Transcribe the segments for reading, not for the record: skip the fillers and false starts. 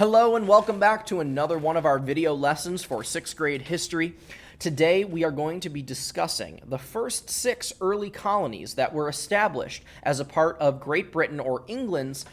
Hello and welcome back to another one of our video lessons for 6th grade history. Today we are going to be discussing the first 6 early colonies that were established as a part of Great Britain or England's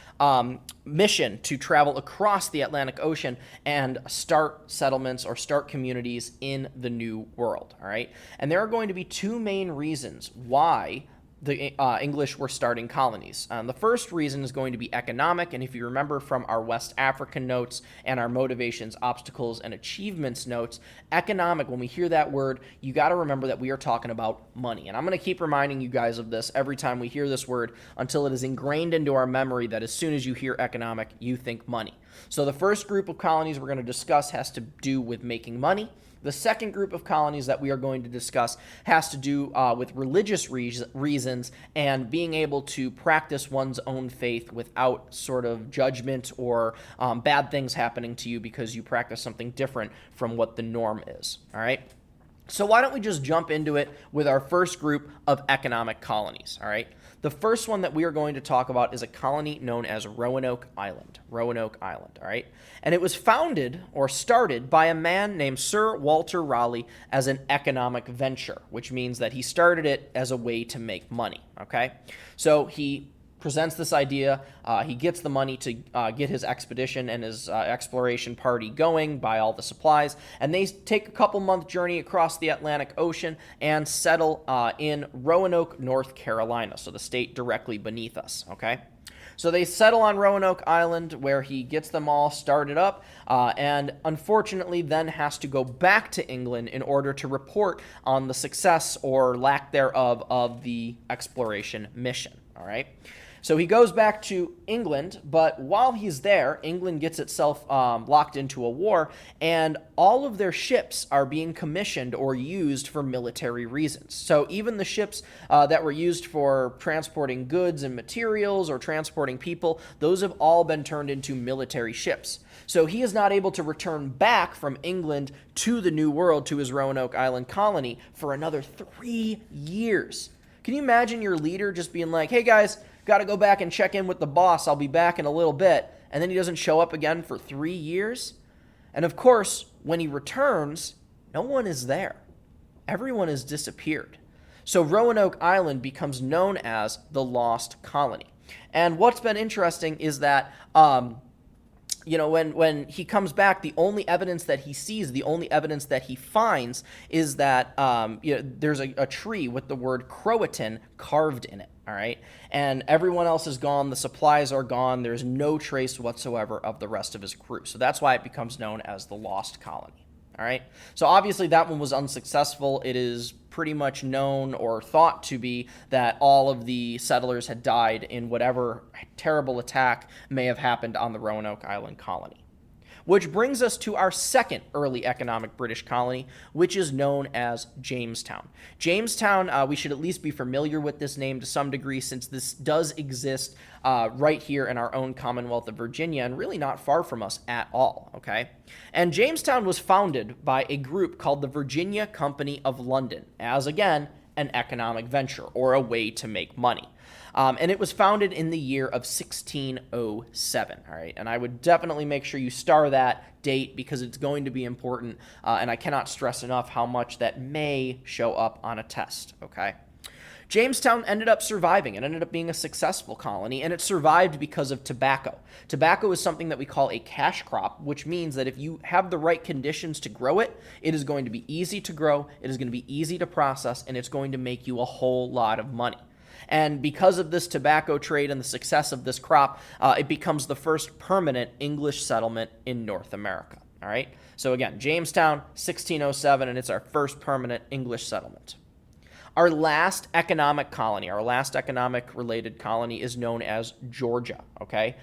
mission to travel across the Atlantic Ocean and start settlements or start communities in the New World. All right, and there are going to be 2 main reasons why the English were starting colonies. The first reason is going to be economic, and if you remember from our West African notes and our motivations, obstacles, and achievements notes, economic, when we hear that word, you got to remember that we are talking about money. And I'm going to keep reminding you guys of this every time we hear this word until it is ingrained into our memory that as soon as you hear economic, you think money. So the first group of colonies we're going to discuss has to do with making money. The second group of colonies that we are going to discuss has to do with religious reasons and being able to practice one's own faith without sort of judgment or bad things happening to you because you practice something different from what the norm is. All right? So why don't we just jump into it with our first group of economic colonies, all right? The first one that we are going to talk about is a colony known as Roanoke Island. Roanoke Island, all right? And it was founded or started by a man named Sir Walter Raleigh as an economic venture, which means that he started it as a way to make money, okay? So he presents this idea, he gets the money to get his expedition and his exploration party going, buy all the supplies, and they take a couple-month journey across the Atlantic Ocean and settle in Roanoke, North Carolina, so the state directly beneath us, okay? So they settle on Roanoke Island where he gets them all started up and unfortunately then has to go back to England in order to report on the success or lack thereof of the exploration mission, all right? So he goes back to England, but while he's there, England gets itself locked into a war, and all of their ships are being commissioned or used for military reasons. So even the ships that were used for transporting goods and materials or transporting people, those have all been turned into military ships. So he is not able to return back from England to the New World, to his Roanoke Island colony, for another 3 years. Can you imagine your leader just being like, hey guys, got to go back and check in with the boss. I'll be back in a little bit. And then he doesn't show up again for 3 years. And of course, when he returns, no one is there. Everyone has disappeared. So Roanoke Island becomes known as the Lost Colony. And what's been interesting is that when he comes back, the only evidence that he sees, the only evidence that he finds is that there's a tree with the word Croatan carved in it, all right? And everyone else is gone. The supplies are gone. There's no trace whatsoever of the rest of his crew. So that's why it becomes known as the Lost Colony, all right? So obviously that one was unsuccessful. It is pretty much known or thought to be that all of the settlers had died in whatever terrible attack may have happened on the Roanoke Island colony. Which brings us to our second early economic British colony, which is known as Jamestown. Jamestown, we should at least be familiar with this name to some degree, since this does exist right here in our own Commonwealth of Virginia and really not far from us at all, okay? And Jamestown was founded by a group called the Virginia Company of London as, again, an economic venture or a way to make money. And it was founded in the year of 1607, all right? And I would definitely make sure you star that date because it's going to be important, and I cannot stress enough how much that may show up on a test, okay? Jamestown ended up surviving. It ended up being a successful colony, and it survived because of tobacco. Tobacco is something that we call a cash crop, which means that if you have the right conditions to grow it, it is going to be easy to grow, it is going to be easy to process, and it's going to make you a whole lot of money. And because of this tobacco trade and the success of this crop, it becomes the first permanent English settlement in North America. All right? So again, Jamestown, 1607, and it's our first permanent English settlement. Our last economic colony, our last economic related colony is known as Georgia, okay?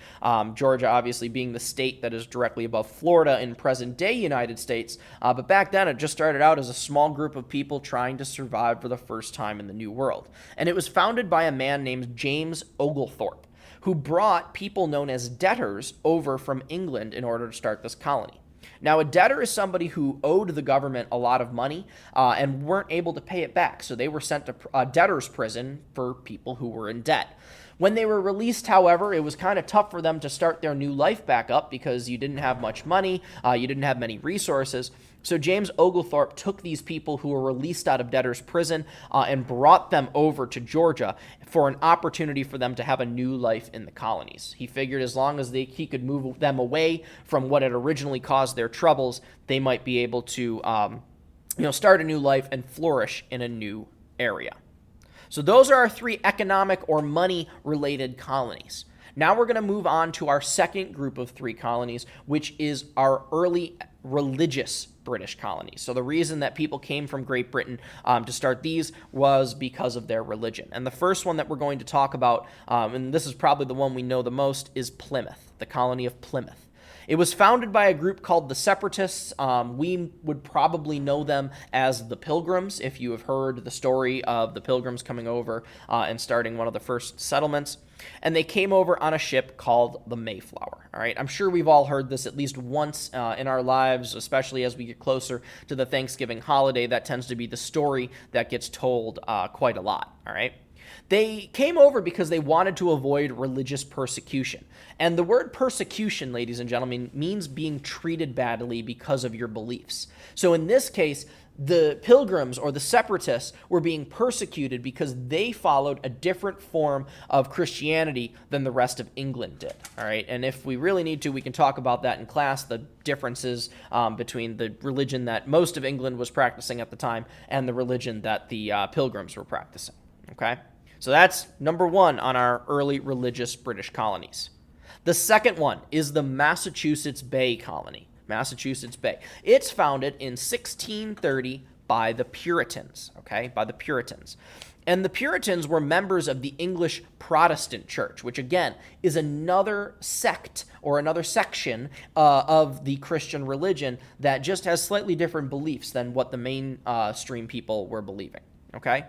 Georgia obviously being the state that is directly above Florida in present-day United States, but back then it just started out as a small group of people trying to survive for the first time in the New World. And it was founded by a man named James Oglethorpe, who brought people known as debtors over from England in order to start this colony. Now, a debtor is somebody who owed the government a lot of money and weren't able to pay it back, so they were sent to debtor's prison for people who were in debt. When they were released, however, it was kind of tough for them to start their new life back up because you didn't have much money, you didn't have many resources. So James Oglethorpe took these people who were released out of debtor's prison and brought them over to Georgia for an opportunity for them to have a new life in the colonies. He figured as long as he could move them away from what had originally caused their troubles, they might be able to start a new life and flourish in a new area. So those are our 3 economic or money-related colonies. Now we're going to move on to our second group of 3 colonies, which is our early religious British colonies. So the reason that people came from Great Britain to start these was because of their religion. And the first one that we're going to talk about, and this is probably the one we know the most, is Plymouth, the colony of Plymouth. It was founded by a group called the Separatists. We would probably know them as the Pilgrims, if you have heard the story of the Pilgrims coming over and starting one of the first settlements. And they came over on a ship called the Mayflower. All right, I'm sure we've all heard this at least once in our lives, especially as we get closer to the Thanksgiving holiday. That tends to be the story that gets told quite a lot. All right. They came over because they wanted to avoid religious persecution. And the word persecution, ladies and gentlemen, means being treated badly because of your beliefs. So in this case, the Pilgrims or the Separatists were being persecuted because they followed a different form of Christianity than the rest of England did. All right, and if we really need to, we can talk about that in class, the differences between the religion that most of England was practicing at the time and the religion that the Pilgrims were practicing. Okay? So that's number 1 on our early religious British colonies. The second one is the Massachusetts Bay Colony. Massachusetts Bay. It's founded in 1630 by the Puritans, okay? By the Puritans. And the Puritans were members of the English Protestant Church, which again is another sect or another section of the Christian religion that just has slightly different beliefs than what the mainstream people were believing, okay?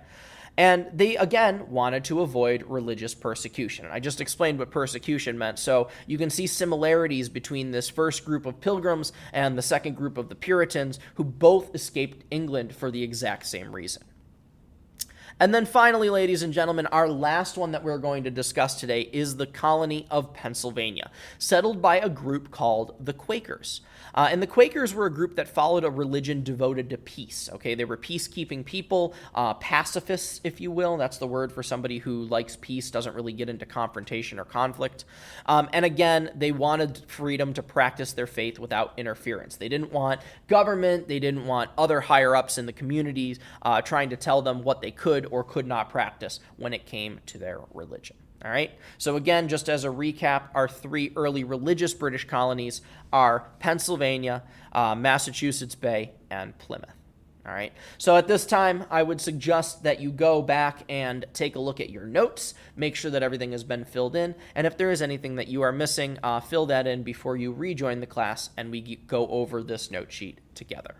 And they, again, wanted to avoid religious persecution. And I just explained what persecution meant, so you can see similarities between this first group of Pilgrims and the second group of the Puritans, who both escaped England for the exact same reason. And then finally, ladies and gentlemen, our last one that we're going to discuss today is the colony of Pennsylvania, settled by a group called the Quakers. And the Quakers were a group that followed a religion devoted to peace. Okay, they were peacekeeping people, pacifists, if you will. That's the word for somebody who likes peace, doesn't really get into confrontation or conflict. And again, they wanted freedom to practice their faith without interference. They didn't want government, they didn't want other higher-ups in the communities trying to tell them what they could or could not practice when it came to their religion. All right. So again, just as a recap, our 3 early religious British colonies are Pennsylvania, Massachusetts Bay, and Plymouth. All right. So at this time, I would suggest that you go back and take a look at your notes, make sure that everything has been filled in, and if there is anything that you are missing, fill that in before you rejoin the class and we go over this note sheet together.